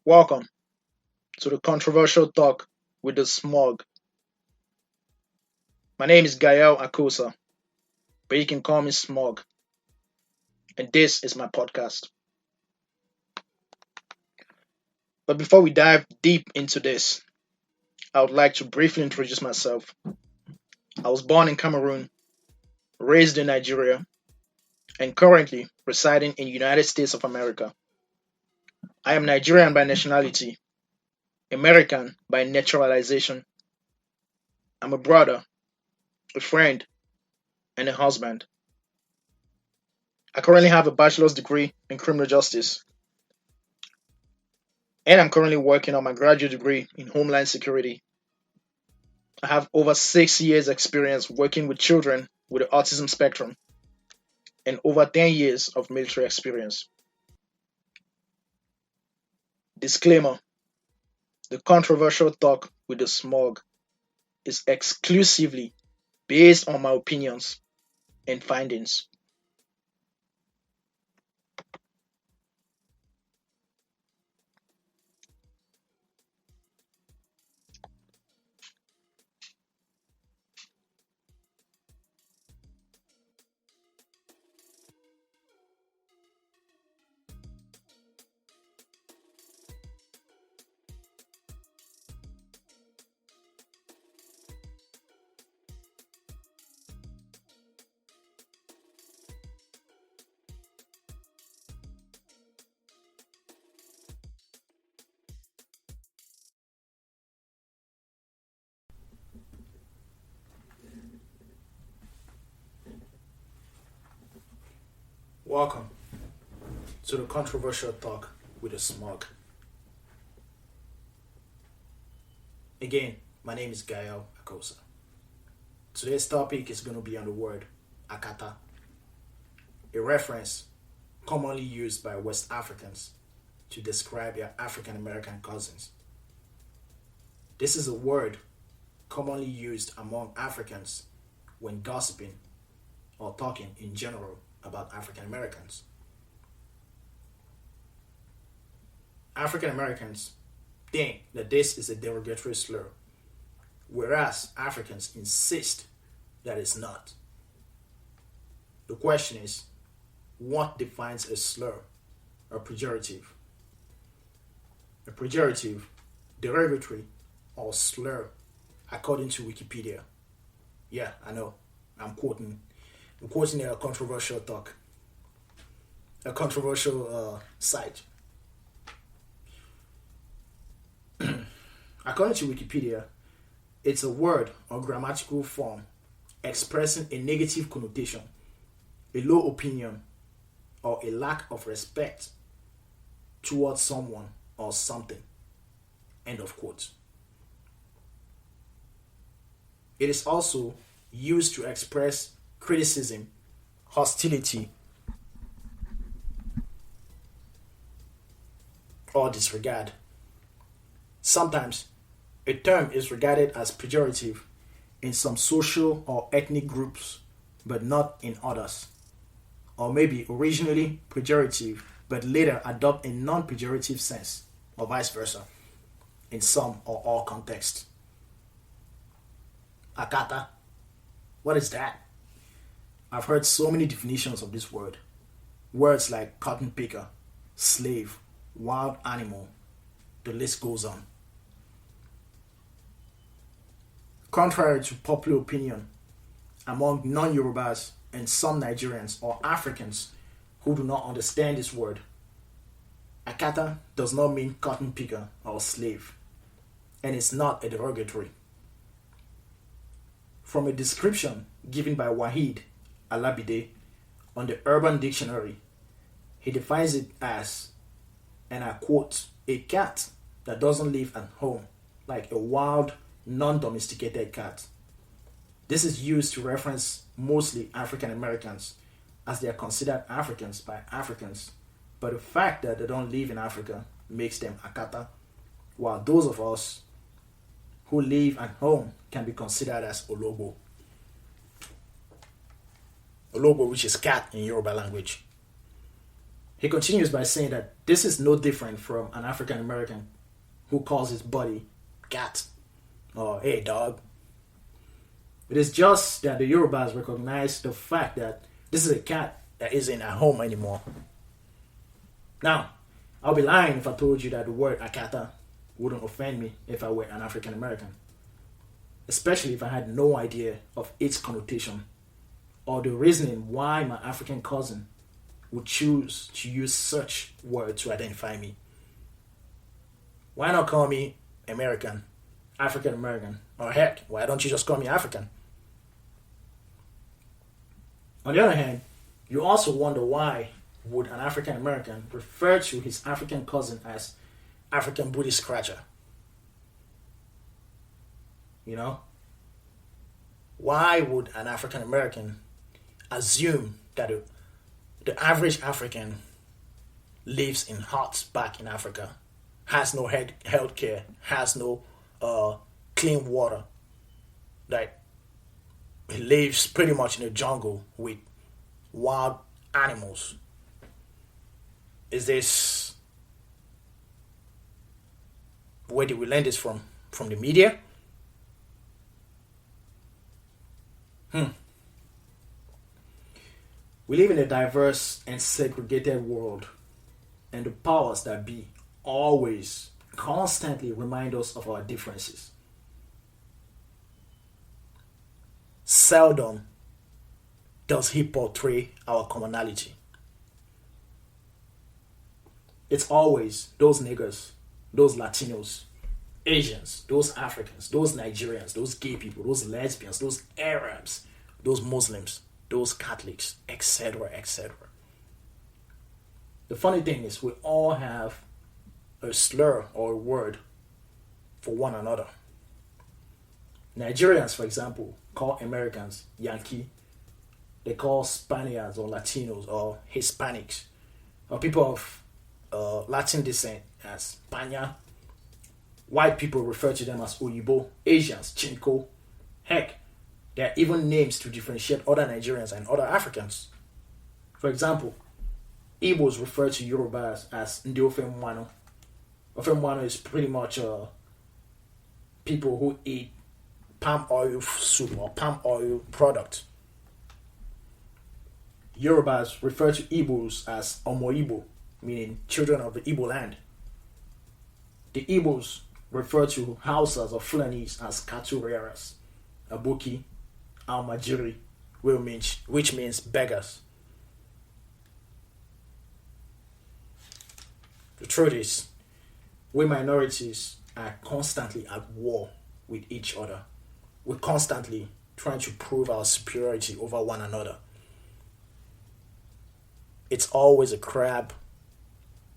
Welcome to the Controversial Talk with the SMOG. My name is Gael Akosa, but you can call me SMOG, and this is my podcast. But before we dive deep into this, I would like to briefly introduce myself. I was born in Cameroon, raised in Nigeria, and currently residing in the United States of America. I am Nigerian by nationality, American by naturalization. I'm a brother, a friend, and a husband. I currently have a bachelor's degree in criminal justice, and I'm currently working on my graduate degree in Homeland Security. I have over 6 years' experience working with children with the autism spectrum and over 10 years of military experience. Disclaimer: the controversial talk with the smog is exclusively based on my opinions and findings. Welcome to the controversial talk with the smog. Again, my name is Gael Akosa. Today's topic is going to be on the word AKATA, a reference commonly used by West Africans to describe their African American cousins. This is a word commonly used among Africans when gossiping or talking in general about African Americans. African Americans think that this is a derogatory slur, whereas Africans insist that it's not. The question is, what defines a slur or pejorative? A pejorative, derogatory, or slur, according to Wikipedia. Yeah, I know. I'm quoting a controversial talk, a controversial site. According to Wikipedia, it's a word or grammatical form expressing a negative connotation, a low opinion, or a lack of respect towards someone or something. End of quote. It is also used to express criticism, hostility, or disregard. Sometimes a term is regarded as pejorative in some social or ethnic groups, but not in others. Or maybe originally pejorative, but later adopt a non pejorative sense, or vice versa, in some or all contexts. AKATA, what is that? I've heard so many definitions of this word. Words like cotton picker, slave, wild animal, the list goes on. Contrary to popular opinion among non-Yorubas and some Nigerians or Africans who do not understand this word, AKATA does not mean cotton picker or slave, and it's not a derogatory. From a description given by Wahid Alabide on the Urban Dictionary, he defines it as, and I quote, a cat that doesn't live at home, like a wild, non-domesticated cat. This is used to reference mostly African Americans, as they are considered Africans by Africans, but the fact that they don't live in Africa makes them AKATA, while those of us who live at home can be considered as Olobo. Olobo, which is cat in Yoruba language. He continues by saying that this is no different from an African American who calls his buddy cat or hey dog. It is just that the Yorubas recognize the fact that this is a cat that isn't at home anymore. Now, I'll be lying if I told you that the word AKATA wouldn't offend me if I were an African American, especially if I had no idea of its connotation or the reasoning why my African cousin would choose to use such word to identify me. Why not call me American, African American, or heck, why don't you just call me African? On the other hand, you also wonder why would an African American refer to his African cousin as African booty scratcher? You know? Why would an African American assume that the average African lives in huts back in Africa, has no health care, has no clean water, that he lives pretty much in the jungle with wild animals? Is this, where did we learn this from? From the media? We live in a diverse and segregated world, and the powers that be always, constantly remind us of our differences. Seldom does he portray our commonality. It's always those niggers, those Latinos, Asians, those Africans, those Nigerians, those gay people, those lesbians, those Arabs, those Muslims, those Catholics, etc., etc. The funny thing is, we all have a slur or a word for one another. Nigerians, for example, call Americans Yankee. They call Spaniards or Latinos or Hispanics, or people of Latin descent as Spania. White people refer to them as Oyibo. Asians, Chinko. Heck, there are even names to differentiate other Nigerians and other Africans. For example, Igbos refer to Yorubas as Ndi Ofemwano. Ofemwano is pretty much people who eat palm oil soup or palm oil product. Yorubas refer to Igbos as Omo Igbo, meaning children of the Igbo land. The Igbos refer to Hausas or Fulanis as Katureras, Abuki, Almajiri, which means beggars. The truth is, we minorities are constantly at war with each other. We're constantly trying to prove our superiority over one another. It's always a crab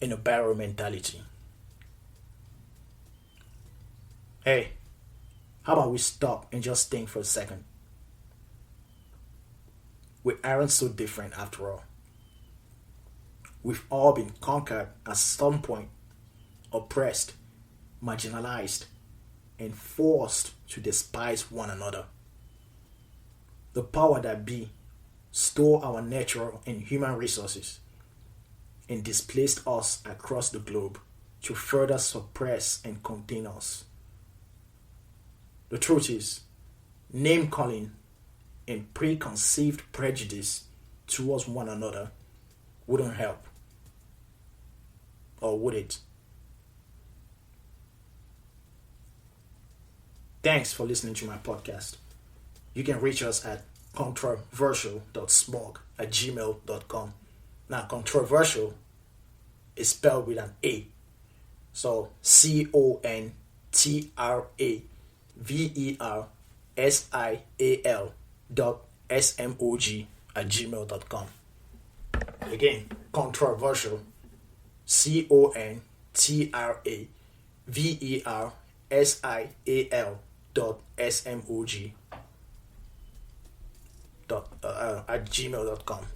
in a barrel mentality. Hey, how about we stop and just think for a second? We aren't so different after all. We've all been conquered at some point, oppressed, marginalized, and forced to despise one another. The power that be stole our natural and human resources and displaced us across the globe to further suppress and contain us. The truth is, name-calling and preconceived prejudice towards one another wouldn't help. Or would it? Thanks for listening to my podcast. You can reach us at controversial.smog@gmail.com. Now, controversial is spelled with an A. So, controversial.smog@gmail.com. Again, controversial, controversial.smog@gmail.com.